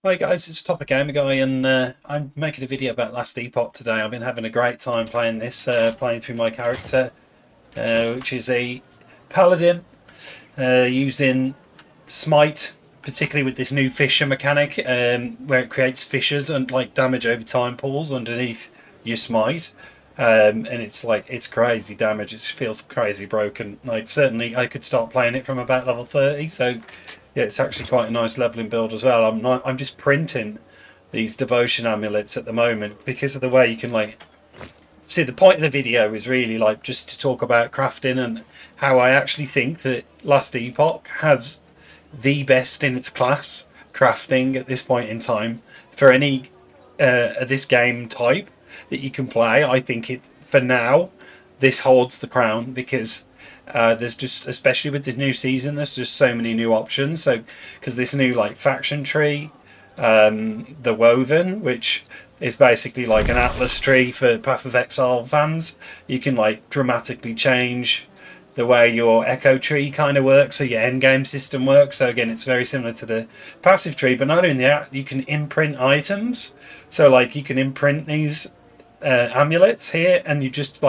Hi guys, it's Topic Gamer Guy, and I'm making a video about Last Epoch today. I've been having a great time playing this, playing through my character, which is a paladin, using Smite, particularly with this new fissure mechanic, where it creates fissures and like damage over time pools underneath your Smite. And it's crazy damage. It feels crazy broken. Like certainly, I could start playing it from about level 30. So yeah, it's actually quite a nice leveling build as well. I'm just printing these devotion amulets at the moment because of the way you can like see. The point of the video is really like just to talk about crafting and how I actually think that Last Epoch has the best in its class crafting at this point in time for any this game type that you can play. I think it for now this holds the crown because there's just, especially with this new season, there's just so many new options. So because this new like faction tree, the Woven, which is basically like an atlas tree for Path of Exile fans, you can like dramatically change the way your echo tree kind of works, so your end game system works. So again, it's very similar to the passive tree, but not only that, you can imprint items. So like you can imprint these amulets here, and you just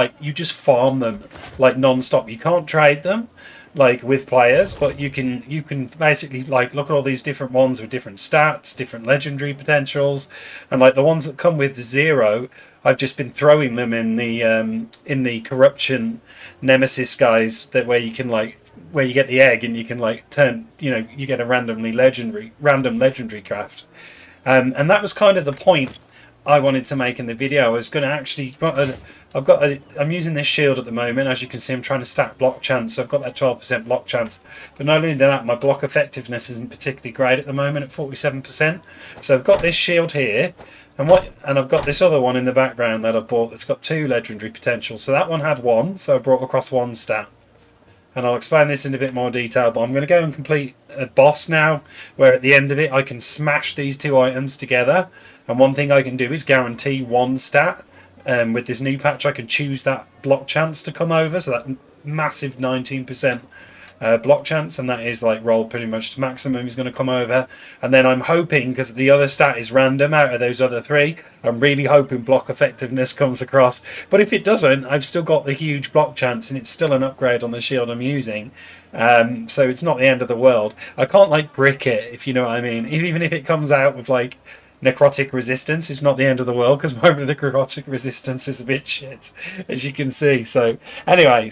farm them like non-stop. You can't trade them like with players, but you can basically like look at all these different ones with different stats, different legendary potentials, and like the ones that come with zero, I've just been throwing them in the corruption nemesis guys, that where you can like where you get the egg and you can like turn, you get a random legendary craft. And that was kind of the point I wanted to make in the video. I was going to actually, I'm using this shield at the moment. As you can see, I'm trying to stack block chance, so I've got that 12% block chance. But not only that, my block effectiveness isn't particularly great at the moment at 47%. So I've got this shield here, and I've got this other one in the background that I've bought that's got 2 legendary potential. So that one had 1, so I brought across 1 stat. And I'll explain this in a bit more detail, but I'm going to go and complete a boss now, where at the end of it I can smash these 2 items together. And one thing I can do is guarantee 1 stat. With this new patch, I can choose that block chance to come over, so that massive 19% block chance, and that is like rolled pretty much to maximum, is going to come over. And then I'm hoping, because the other stat is random out of those other 3, I'm really hoping block effectiveness comes across. But if it doesn't, I've still got the huge block chance, and it's still an upgrade on the shield I'm using. So it's not the end of the world. I can't like brick it, if you know what I mean. Even if it comes out with like necrotic resistance, it's not the end of the world, because my necrotic resistance is a bit shit, as you can see. So anyway,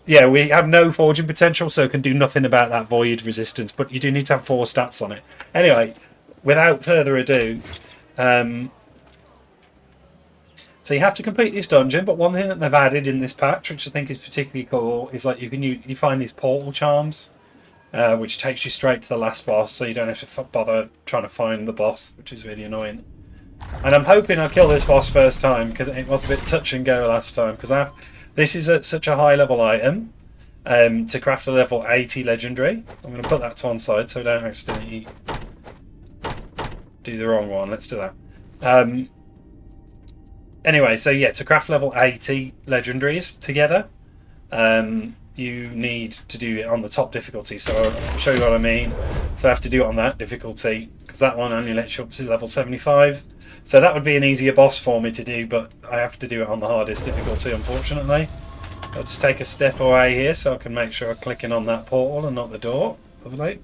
yeah, we have no forging potential, so can do nothing about that void resistance, but you do need to have 4 stats on it. Anyway, without further ado, so you have to complete this dungeon, but one thing that they've added in this patch, which I think is particularly cool, is like you find these portal charms, which takes you straight to the last boss, so you don't have to bother trying to find the boss, which is really annoying. And I'm hoping I kill this boss first time, because it was a bit touch and go last time, because this is such a high level item to craft a level 80 legendary. I'm going to put that to one side so I don't accidentally do the wrong one. Let's do that. Anyway, so yeah, to craft level 80 legendaries together, you need to do it on the top difficulty. So I'll show you what I mean. So I have to do it on that difficulty, because that one only lets you up to level 75. So that would be an easier boss for me to do, but I have to do it on the hardest difficulty, unfortunately. I'll just take a step away here so I can make sure I'm clicking on that portal and not the door. Lovely.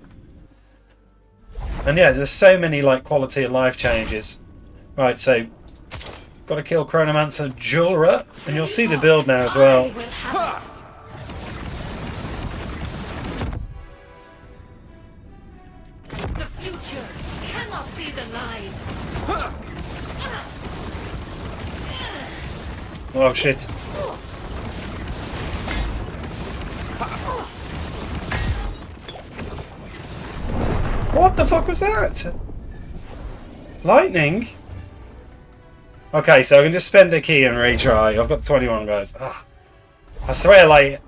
And yeah, there's so many like quality of life changes. Right, so got to kill Chronomancer Julra, and you'll see the build now as well. The future cannot be denied. Oh shit. What the fuck was that? Lightning? Okay, so I can just spend a key and retry. I've got 21 guys. Ah, I swear, like,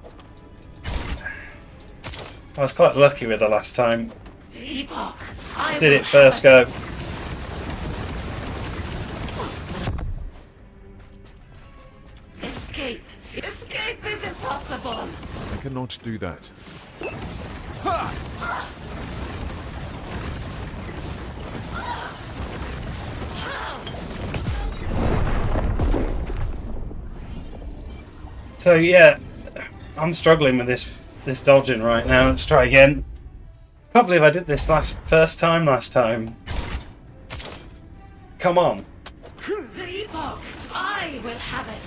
I was quite lucky with the last time. Did it first go. Escape! Escape is impossible! I cannot do that. So yeah, I'm struggling with this dodging right now. Let's try again. Can't believe I did this first time last time. Come on. The Epoch, I will have it.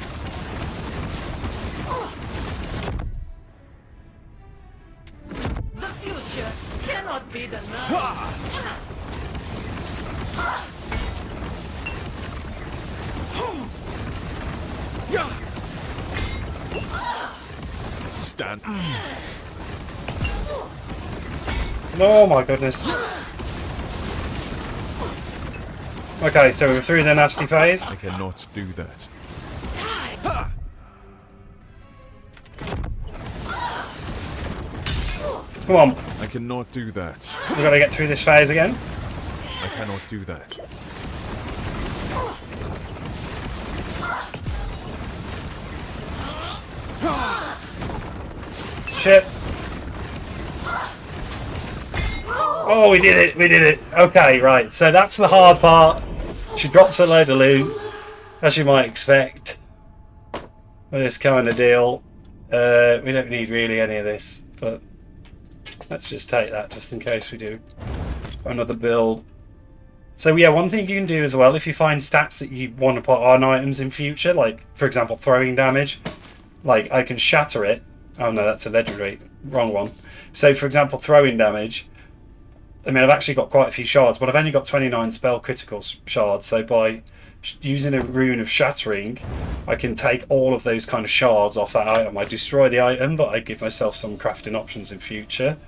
The future cannot be denied. Stand. Oh my goodness. Okay, so we're through the nasty phase. I cannot do that. Come on, I cannot do that. we've got to get through this phase again. I cannot do that. Shit. Oh, we did it, we did it. Okay, right, so that's the hard part. She drops a load of loot, as you might expect. With this kind of deal. We don't need really any of this, but let's just take that just in case we do another build. So yeah, one thing you can do as well, if you find stats that you want to put on items in future, like for example throwing damage, like I can shatter it. Oh no, that's a legendary, wrong one. So for example throwing damage, I mean I've actually got quite a few shards, but I've only got 29 spell critical shards, so by using a rune of shattering I can take all of those kind of shards off that item. I destroy the item, but I give myself some crafting options in future.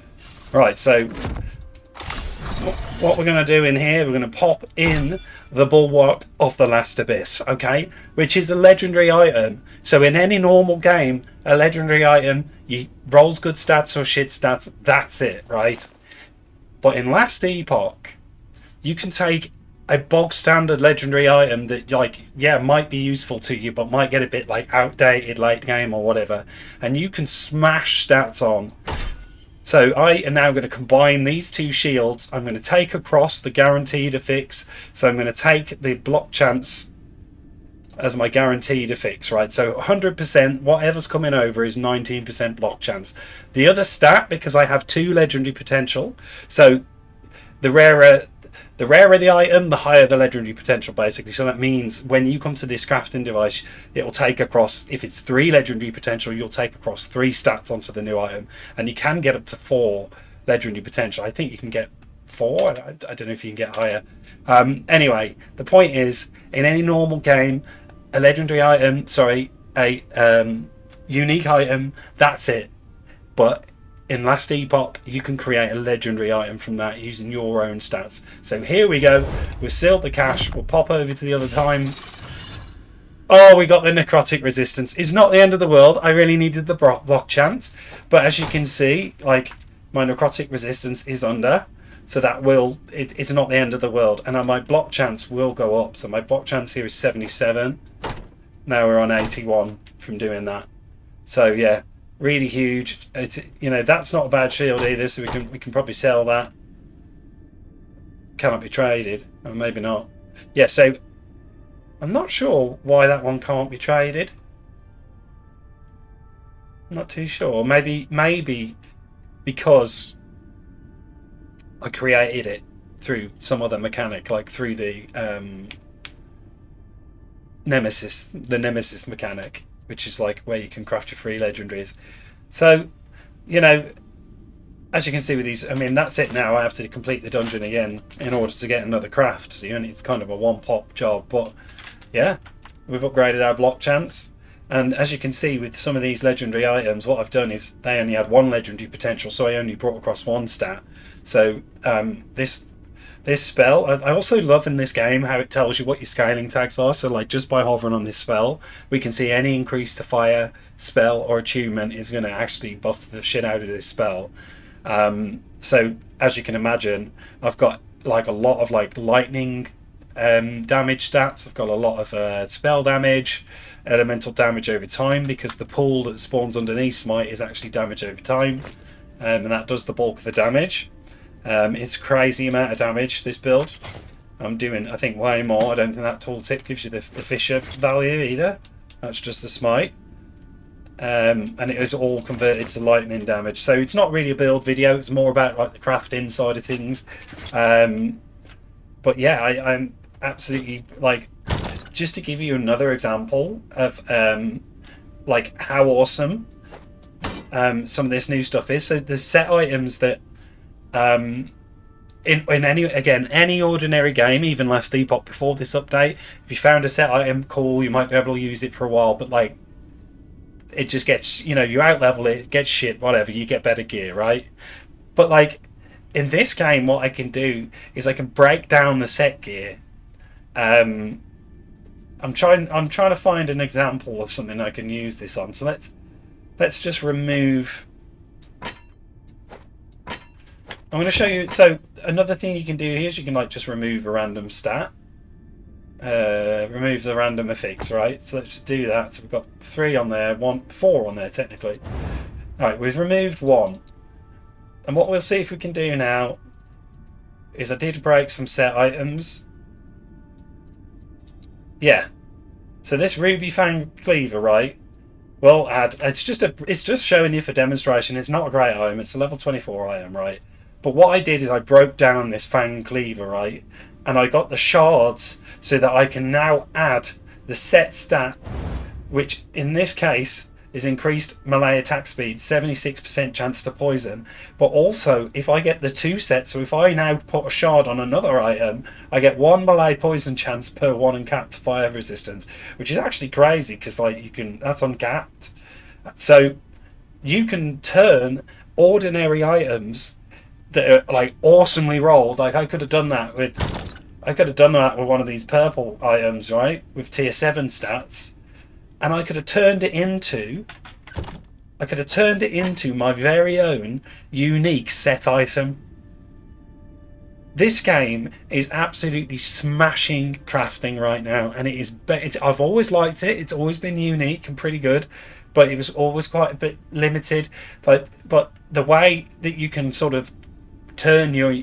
Right, so what we're going to do in here, we're going to pop in the Bulwark of the Last Abyss, okay? Which is a legendary item. So in any normal game, a legendary item, you rolls good stats or shit stats, that's it, right? But in Last Epoch, you can take a bog standard legendary item that, like, yeah, might be useful to you, but might get a bit like outdated late game or whatever, and you can smash stats on. So I am now going to combine these two shields. I'm going to take across the guaranteed affix. So I'm going to take the block chance as my guaranteed affix, right? So 100%, whatever's coming over is 19% block chance. The other stat, because I have 2 legendary potential, so the rarer the item, the higher the legendary potential, basically. So that means when you come to this crafting device, it will take across, if it's 3 legendary potential, you'll take across 3 stats onto the new item. And you can get up to 4 legendary potential. I think you can get 4. I don't know if you can get higher. Anyway, the point is, in any normal game, a legendary item, a unique item, that's it. But in Last Epoch, you can create a legendary item from that using your own stats. So here we go. We've sealed the cache. We'll pop over to the other time. Oh, we got the necrotic resistance. It's not the end of the world. I really needed the block chance. But as you can see, like, my necrotic resistance is under. So that will, it's not the end of the world. And my block chance will go up. So my block chance here is 77. Now we're on 81 from doing that. So yeah. Really huge. It's, you know, that's not a bad shield either, so we can probably sell that. Cannot be traded, or maybe not. Yeah, so I'm not sure why that one can't be traded. I'm not too sure. Maybe because I created it through some other mechanic, like through the Nemesis mechanic, which is like where you can craft your free legendaries. So, you know, as you can see with these, I mean, that's it now. I have to complete the dungeon again in order to get another craft. So it's kind of a one-pop job. But yeah, we've upgraded our block chance. And as you can see with some of these legendary items, what I've done is they only had 1 legendary potential, so I only brought across 1 stat. So this spell, I also love in this game how it tells you what your scaling tags are. So like just by hovering on this spell, we can see any increase to fire, spell or attunement is going to actually buff the shit out of this spell. So as you can imagine, I've got like a lot of like lightning damage stats. I've got a lot of spell damage, elemental damage over time, because the pool that spawns underneath Smite is actually damage over time, and that does the bulk of the damage. It's a crazy amount of damage, this build. I'm doing, I think, way more. I don't think that tooltip gives you the Fisher value either. That's just the Smite. and it was all converted to lightning damage. So it's not really a build video. It's more about like the crafting side of things. But yeah, I'm absolutely like, just to give you another example of like how awesome some of this new stuff is. So the set items that in any ordinary game, even Last Epoch before this update, if you found a set item, cool, you might be able to use it for a while, but like it just gets, you know, you out level it, gets shit, whatever, you get better gear, right? But like in this game, what I can do is I can break down the set gear. I'm trying to find an example of something I can use this on. So let's just remove. I'm going to show you. So another thing you can do here is you can like just remove a random stat. Removes a random affix, right? So let's just do that. So we've got 3 on there, 4 on there technically. Alright, we've removed 1. And what we'll see if we can do now is I did break some set items. Yeah. So this Ruby Fang Cleaver, right? We'll add. It's just showing you for demonstration. It's not a great item. It's a level 24 item, right? But what I did is I broke down this Fang Cleaver, right? And I got the shards so that I can now add the set stat, which in this case is increased melee attack speed, 76% chance to poison. But also, if I get the 2 sets, so if I now put a shard on another item, I get 1 melee poison chance per 1 uncapped fire resistance, which is actually crazy because like that's uncapped. So you can turn ordinary items that are like awesomely rolled. Like I could have done that with one of these purple items, right? With tier 7 stats. And I could have turned it into my very own unique set item. This game is absolutely smashing crafting right now, and I've always liked it. It's always been unique and pretty good, but it was always quite a bit limited. But the way that you can sort of turn your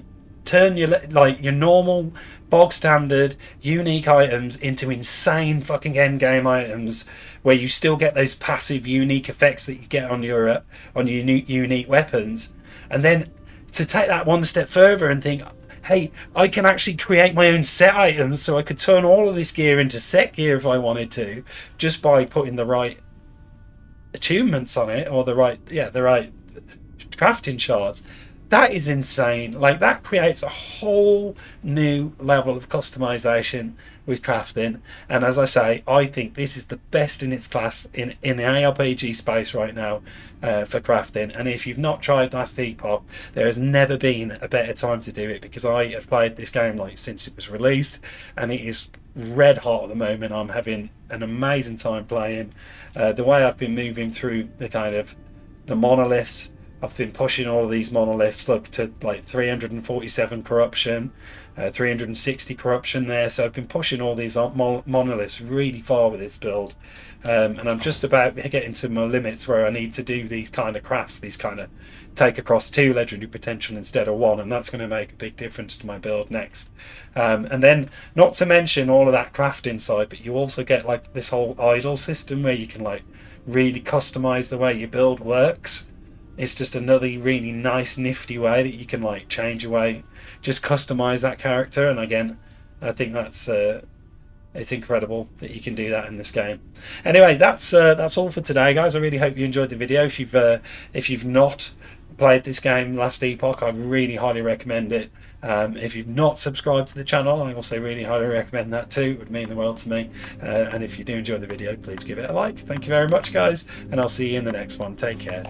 normal bog standard unique items into insane fucking endgame items where you still get those passive unique effects that you get on your unique weapons, and then to take that one step further and think, hey, I can actually create my own set items, so I could turn all of this gear into set gear if I wanted to, just by putting the right attunements on it, or the right crafting shards. That is insane. Like, that creates a whole new level of customization with crafting. And as I say, I think this is the best in its class in the ARPG space right now for crafting. And if you've not tried Last Epoch, there has never been a better time to do it, because I have played this game like since it was released, and it is red hot at the moment. I'm having an amazing time playing. The way I've been moving through the monoliths, I've been pushing all of these monoliths up to like 347 corruption, 360 corruption there. So I've been pushing all these monoliths really far with this build. And I'm just about getting to my limits where I need to do these kind of crafts, these kind of take across 2 legendary potential instead of 1, and that's going to make a big difference to my build next. And then, not to mention all of that crafting side, but you also get like this whole idle system where you can like really customize the way your build works. It's just another really nice, nifty way that you can like change your way, just customize that character. And again, I think that's it's incredible that you can do that in this game. Anyway, that's all for today, guys. I really hope you enjoyed the video. If you've not played this game, Last Epoch, I really highly recommend it. If you've not subscribed to the channel, I also really highly recommend that too. It would mean the world to me. And if you do enjoy the video, please give it a like. Thank you very much, guys, and I'll see you in the next one. Take care.